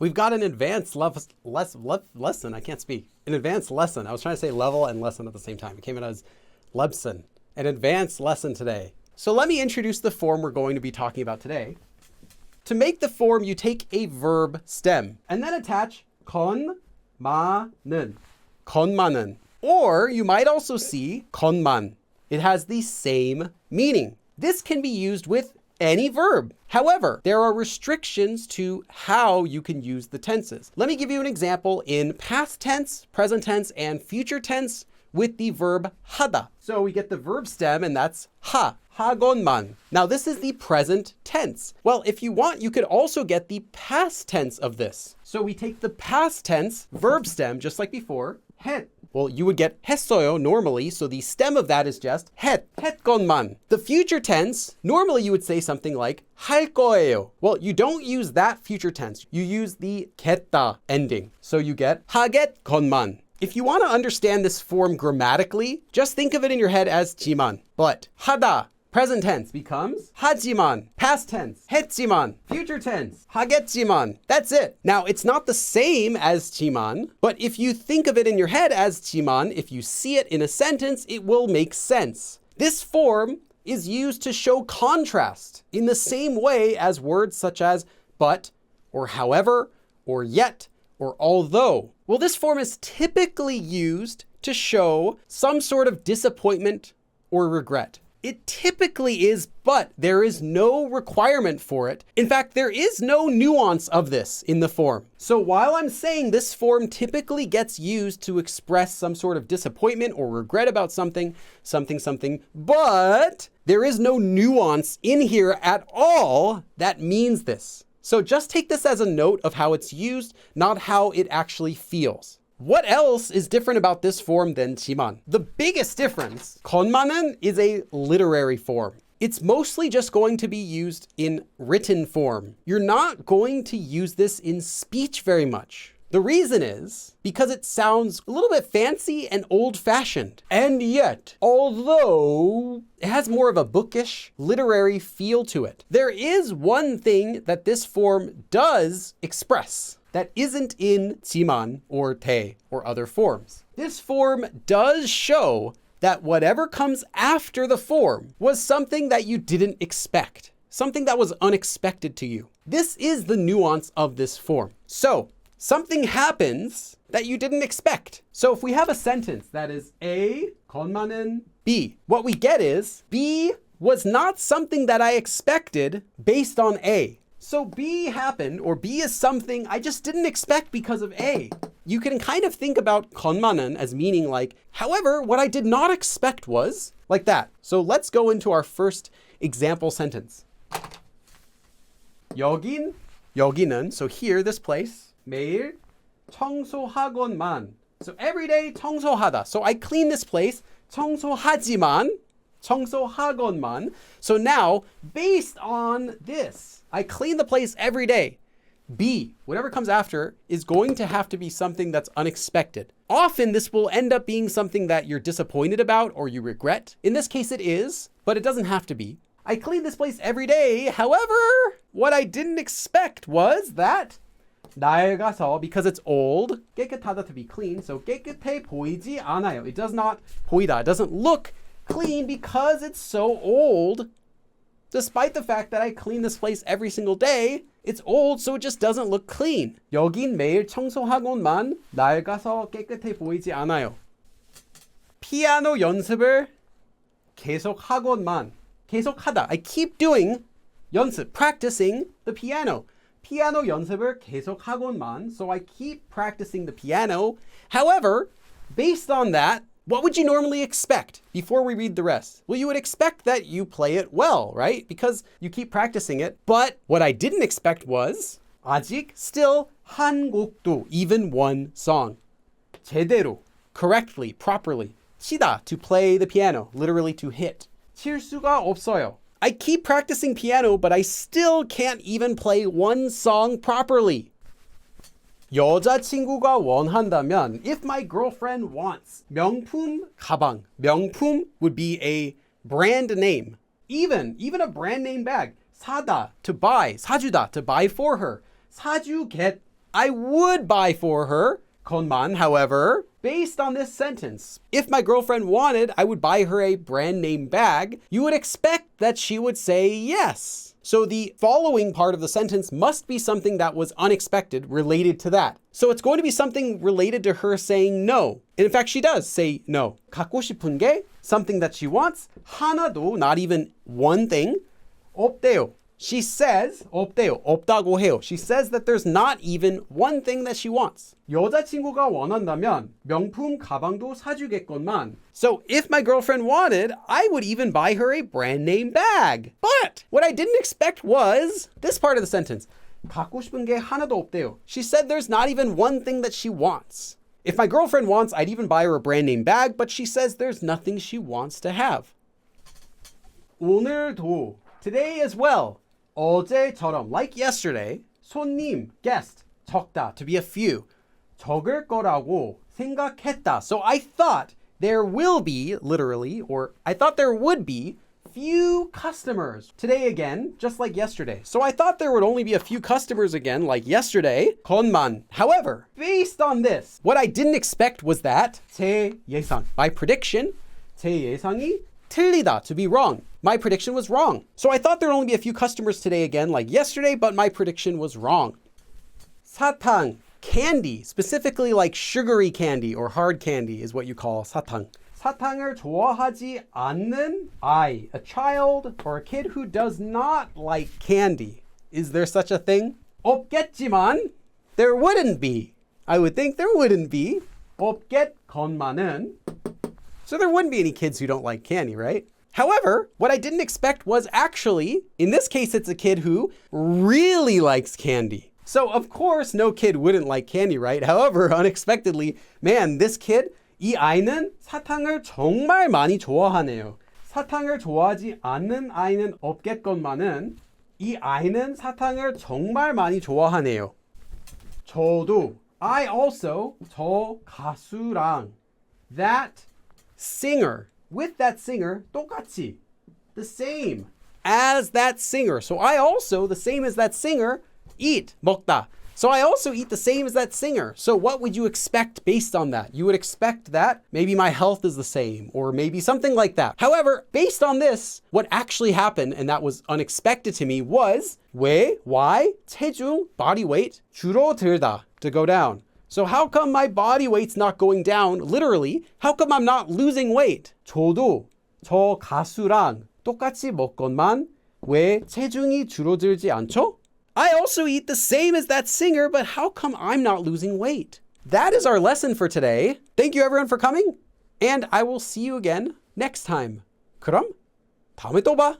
We've got an advanced lesson. I can't speak. An advanced lesson. I was trying to say level and lesson at the same time. It came out as Lebson. An advanced lesson today. So let me introduce the form we're going to be talking about today. To make the form, you take a verb stem and then attach 건마는. 건마는. Or you might also see 건만. It has the same meaning. This can be used with any verb. However, there are restrictions to how you can use the tenses. Let me give you an example in past tense, present tense, and future tense with the verb 하다. So we get the verb stem, and that's 하건만. Now this is the present tense. Well, if you want, you could also get the past tense of this. So we take the past tense verb stem, just like before, 했. Well, you would get 했어요 normally, so the stem of that is just 했건만. The future tense, normally you would say something like 할 거예요. Well, you don't use that future tense. You use the 겠다 ending. So you get 하겠건만. If you want to understand this form grammatically, just think of it in your head as 지만. But 하다, present tense, becomes 하지만. Past tense, 했지만. Future tense, 하겠지만. That's it. Now, it's not the same as 지만, but if you think of it in your head as 지만, if you see it in a sentence, it will make sense. This form is used to show contrast in the same way as words such as but, or however, or yet, or although. Well, this form is typically used to show some sort of disappointment or regret. It typically is, but there is no requirement for it. In fact, there is no nuance of this in the form. So while I'm saying this form typically gets used to express some sort of disappointment or regret about something, but there is no nuance in here at all that means this. So just take this as a note of how it's used, not how it actually feels. What else is different about this form than 지만? The biggest difference, 건만은 is a literary form. It's mostly just going to be used in written form. You're not going to use this in speech very much. The reason is because it sounds a little bit fancy and old-fashioned. And yet, although it has more of a bookish, literary feel to it, there is one thing that this form does express that isn't in 지만 or 대 or other forms. This form does show that whatever comes after the form was something that you didn't expect, something that was unexpected to you. This is the nuance of this form. So, something happens that you didn't expect. So if we have a sentence that is A, 건만은 B, what we get is B was not something that I expected based on A. So B happened, or B is something I just didn't expect because of A. You can kind of think about 건만은 as meaning like, however, what I did not expect was like that. So let's go into our first example sentence. 여기는, so here, this place, 매일 청소하건만. So every day 청소하다. So I clean this place, 청소하지만, 청소하건만. So now, based on this, I clean the place every day. B, whatever comes after, is going to have to be something that's unexpected. Often this will end up being something that you're disappointed about or you regret. In this case it is, but it doesn't have to be. I clean this place every day. However, what I didn't expect was that 낡아서, because it's old, 깨끗하다 to be clean, so 깨끗해 보이지 않아요. It does not 보이다. It doesn't look clean because it's so old. Despite the fact that I clean this place every single day, it's old, so it just doesn't look clean. 여긴 매일 청소하건만 낡아서 깨끗해 보이지 않아요. 피아노 연습을 계속하건만. 계속하다. I keep doing 연습, practicing the piano. 피아노 연습을 계속하건만. So I keep practicing the piano. However, based on that, what would you normally expect before we read the rest? Well, you would expect that you play it well, right? Because you keep practicing it. But what I didn't expect was 아직 still 한 곡도, even one song. 제대로, correctly, properly. 치다, to play the piano, literally to hit. 칠 수가 없어요. I keep practicing piano, but I still can't even play one song properly. 여자친구가 원한다면, if my girlfriend wants, 명품 가방. 명품 would be a brand name. Even a brand name bag. 사다, to buy. 사주다, to buy for her. 사주겠, I would buy for her 것만. However, based on this sentence, if my girlfriend wanted, I would buy her a brand name bag, you would expect that she would say yes. So the following part of the sentence must be something that was unexpected related to that. So it's going to be something related to her saying no. And in fact, she does say no. 갖고 싶은 게, something that she wants, 하나도, not even one thing, 없대요. She says, 없대요, 없다고 해요. She says that there's not even one thing that she wants. 여자친구가 원한다면 명품 가방도 사주겠건만. So if my girlfriend wanted, I would even buy her a brand name bag. But what I didn't expect was this part of the sentence. 갖고 싶은 게 하나도 없대요. She said there's not even one thing that she wants. If my girlfriend wants, I'd even buy her a brand name bag, but she says there's nothing she wants to have. 오늘도, today as well. 어제처럼, like yesterday, 손님, guest, 적다, to be a few. 적을 거라고 생각했다. So I thought there will be, literally, or I thought there would be few customers. Today again, just like yesterday. So I thought there would only be a few customers again, like yesterday. 것만. However, based on this, what I didn't expect was that 제 예상, my prediction, 제 예상이 틀리다, to be wrong. My prediction was wrong. So I thought there'd only be a few customers today again, like yesterday, but my prediction was wrong. 사탕, candy, specifically like sugary candy or hard candy is what you call 사탕. 사탕을 좋아하지 않는 I, a child or a kid who does not like candy. Is there such a thing? 없겠지만, there wouldn't be. I would think there wouldn't be. 없겠건만은. So there wouldn't be any kids who don't like candy, right? However, what I didn't expect was actually, in this case, it's a kid who really likes candy. So of course, no kid wouldn't like candy, right? However, unexpectedly, man, this kid, 이 아이는 사탕을 정말 많이 좋아하네요. 사탕을 좋아하지 않는 아이는 없겠건만은 이 아이는 사탕을 정말 많이 좋아하네요. 저도, I also, 저 가수랑, that singer, with that singer, 똑같이, the same as that singer. So I also, the same as that singer, eat, 먹다. So I also eat the same as that singer. So what would you expect based on that? You would expect that maybe my health is the same, or maybe something like that. However, based on this, what actually happened, and that was unexpected to me, was why, 체중, body weight, 줄어들다, to go down. So how come my body weight's not going down? Literally, how come I'm not losing weight? 저도 저 가수랑 똑같이 먹건만 왜 체중이 줄어들지 않죠? I also eat the same as that singer, but how come I'm not losing weight? That is our lesson for today. Thank you everyone for coming, and I will see you again next time. 그럼 다음에 또 봐.